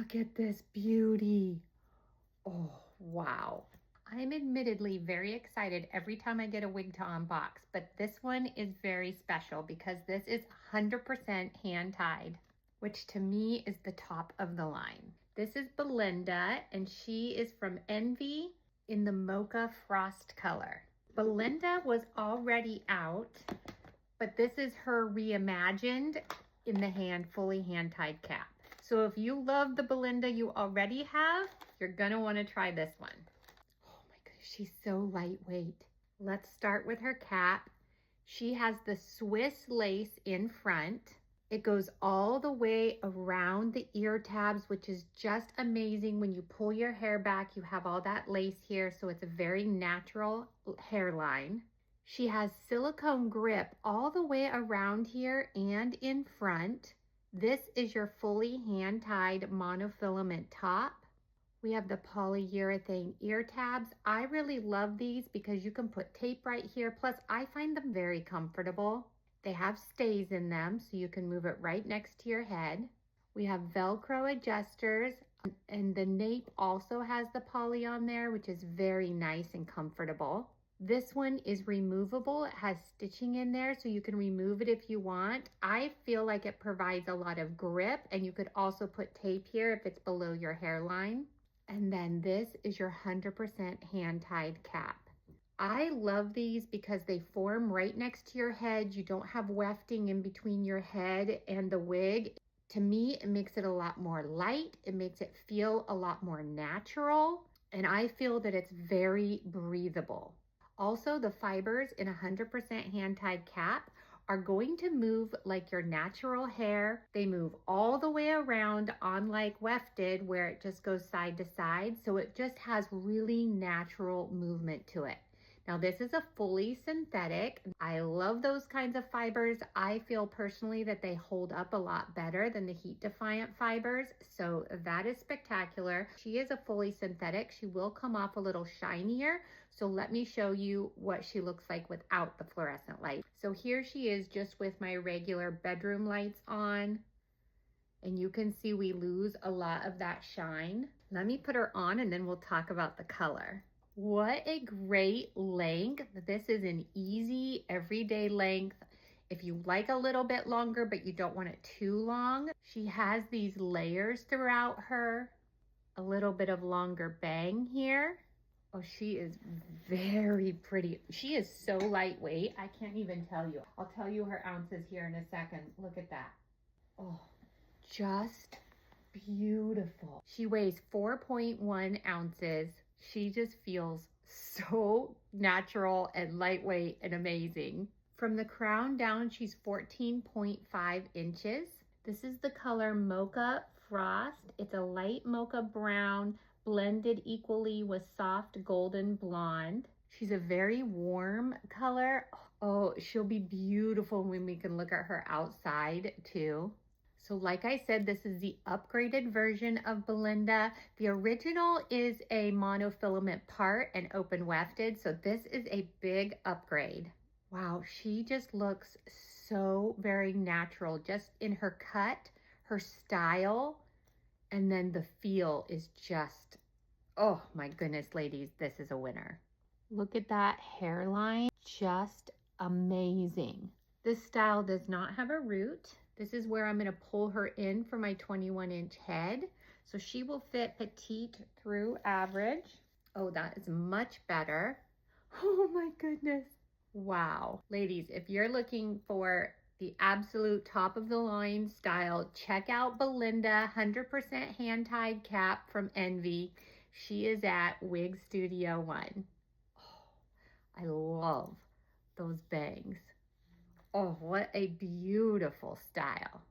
Look at this beauty. Oh, wow. I'm admittedly very excited every time I get a wig to unbox, but this one is very special because this is 100% hand tied, which to me is the top of the line. This is Belinda, and she is from Envy in the Mocha Frost color. Belinda was already out, but this is her reimagined in the fully hand tied cap. So if you love the Belinda you already have, you're gonna wanna try this one. Oh my goodness, she's so lightweight. Let's start with her cap. She has the Swiss lace in front. It goes all the way around the ear tabs, which is just amazing. When you pull your hair back, you have all that lace here, so it's a very natural hairline. She has silicone grip all the way around here and in front. This is your fully hand-tied monofilament top. We have the polyurethane ear tabs. I really love these because you can put tape right here. Plus, I find them very comfortable. They have stays in them, so you can move it right next to your head. We have Velcro adjusters, and the nape also has the poly on there, which is very nice and comfortable. This one is removable. It has stitching in there, so you can remove it if you want. I feel like it provides a lot of grip, and you could also put tape here if it's below your hairline. And then this is your 100% hand-tied cap. I love these because they form right next to your head. You don't have wefting in between your head and the wig. To me, it makes it a lot more light. It makes it feel a lot more natural. And I feel that it's very breathable. Also, the fibers in 100% hand-tied cap are going to move like your natural hair. They move all the way around, unlike wefted where it just goes side to side. So it just has really natural movement to it. Now this is a fully synthetic. I love those kinds of fibers. I feel personally that they hold up a lot better than the heat defiant fibers. So that is spectacular. She is a fully synthetic. She will come off a little shinier. So let me show you what she looks like without the fluorescent light. So here she is just with my regular bedroom lights on. And you can see we lose a lot of that shine. Let me put her on and then we'll talk about the color. What a great length. This is an easy everyday length. If you like a little bit longer, but you don't want it too long, she has these layers throughout her. A little bit of longer bang here. Oh, she is very pretty. She is so lightweight. I can't even tell you. I'll tell you her ounces here in a second. Look at that. Oh, just beautiful. She weighs 4.1 ounces. She just feels so natural and lightweight and amazing. From the crown down, she's 14.5 inches. This is the color Mocha Frost. It's a light mocha brown blended equally with soft golden blonde. She's a very warm color. Oh, she'll be beautiful when we can look at her outside too. So like I said, this is the upgraded version of Belinda. The original is a monofilament part and open wefted. So this is a big upgrade. Wow, she just looks so very natural, just in her cut, her style, and then the feel is just, oh my goodness, ladies, this is a winner. Look at that hairline, just amazing. This style does not have a root. This is where I'm gonna pull her in for my 21-inch head. So she will fit petite through average. Oh, that is much better. Oh my goodness. Wow. Ladies, if you're looking for the absolute top of the line style, check out Belinda 100% hand-tied cap from Envy. She is at Wig Studio 1. Oh, I love those bangs. Oh, what a beautiful style.